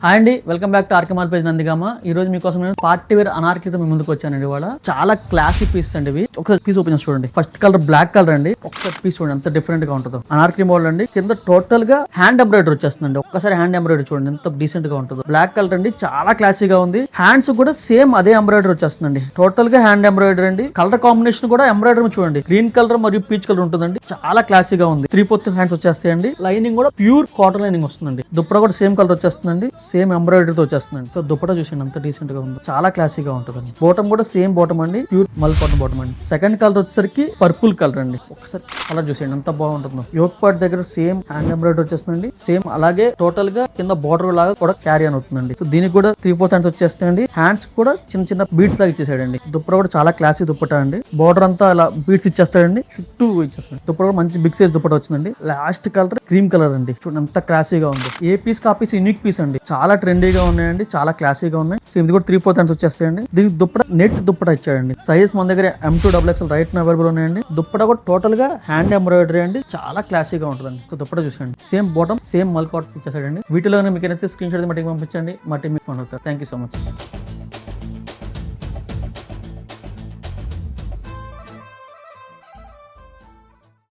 Hi అండి, welcome back to RK మార్పేజ్ నందిగామ. ఈ రోజు మీకోసం నేను పార్టీ వేర్ అనార్కలితో మీ ముందుకు వచ్చానండి. ఇవాళ చాలా క్లాసిక్ పీస్ అండి. ఇవి ఒక పీస్ ఓపెన్ చూడండి. ఫస్ట్ కలర్ బ్లాక్ కలర్ అండి. ఒక్కసారి పీస్ చూడండి ఎంత డిఫరెంట్ గా ఉంటుందో. అనార్కలి మోడల్ అండి. కింద టోటల్ గా హ్యాండ్ ఎంబ్రాయిడరీ వచ్చేస్తుందండి. ఒక్కసారి హ్యాండ్ ఎంబ్రాయిడరీ చూడండి ఎంత డీసెంట్ గా ఉంటుందో. బ్లాక్ కలర్ అండి, చాలా క్లాసీ గా ఉంది. హ్యాండ్స్ కూడా సేమ్ అదే ఎంబ్రాయిడరీ వచ్చేస్తుందండి. టోటల్ గా హ్యాండ్ ఎంబ్రాయిడరీ అండి. కలర్ కాంబినేషన్ కూడా ఎంబ్రాయిడరీ చూడండి. గ్రీన్ కలర్ మరియు పీచ్ కలర్ ఉంటుందండి. చాలా క్లాసీగా ఉంది. 3/4 హ్యాండ్స్ వచ్చేస్తాయండి. లైనింగ్ కూడా ప్యూర్ కాటన్ లైనింగ్ వస్తుందండి. దుప్పట కూడా సేమ్ కలర్ వచ్చేస్తుందండి. సేమ్ ఎంబ్రాయిడరీతో వచ్చేస్తుందండి. సో దుప్పట చూసిండి అంత డీసెంట్ గా ఉంది. చాలా క్లాసీగా ఉంటుందండి. బాటమ్ కూడా సేమ్ బాటమ్ అండి. ప్యూర్ మల్ కాటన్ బాటమ్ అండి. సెకండ్ కలర్ వచ్చేసరికి పర్పుల్ కలర్ అండి. ఒకసారి కలర్ చూసేయండి ఎంత బాగుంటుందో. యోక్ పార్ట్ దగ్గర సేమ్ హ్యాండ్ ఎంబ్రాయిడరీ వచ్చేస్తుందండి. సేమ్ అలాగే టోటల్ గా కింద బార్డర్ లాగా కూడా క్యారీ అని అవుతుందండి. సో దీనికి కూడా 3/4 హ్యాండ్స్ వచ్చేస్తాయండి. హ్యాండ్స్ కూడా చిన్న చిన్న బీడ్స్ లాగా ఇచ్చేసాడండి. దుప్పట కూడా చాలా క్లాసీ దుప్పట అండి. బార్డర్ అంతా అలా బీడ్స్ ఇచ్చేస్తాడండి. చుట్టూ ఇచ్చేస్తాడు. దుప్పట కూడా మంచి బిగ్ సైజ్ దుప్పట వచ్చిందండి. లాస్ట్ కలర్ క్రీమ్ కలర్ అండి. చూడండి ఎంత క్లాసీగా ఉంది. ఏ పీస్ కా పీస్ యూనిక్ పీస్ అండి. చాలా ట్రెండీగా ఉన్నాయండి. చాలా క్లాసీగా ఉన్నాయి. సేమ్ ఇది కూడా 3/4 హ్యాండ్స్ వచ్చేస్తాయండి. దీనికి దుప్పట నెట్ దుప్పట ఇచ్చాడండి. సైజ్ మన దగ్గర M2XXL రైట్ అవైలబుల్ ఉన్నాయండి. దుప్పట కూడా టోటల్ గా హ్యాండ్ ఎంబ్రాయిడరీ అండి. చాలా క్లాసీగా ఉంటుందండి. దుప్పట చూసండి. సేమ్ బాటమ్ సేమ్ మల్ కాట్ ఇచ్చేసాడండి. వీటిలో మీకు స్క్రీన్ షాట్ మా టీం పంపించండి. మా టీం మీకు అవుతారు. Thank you so much.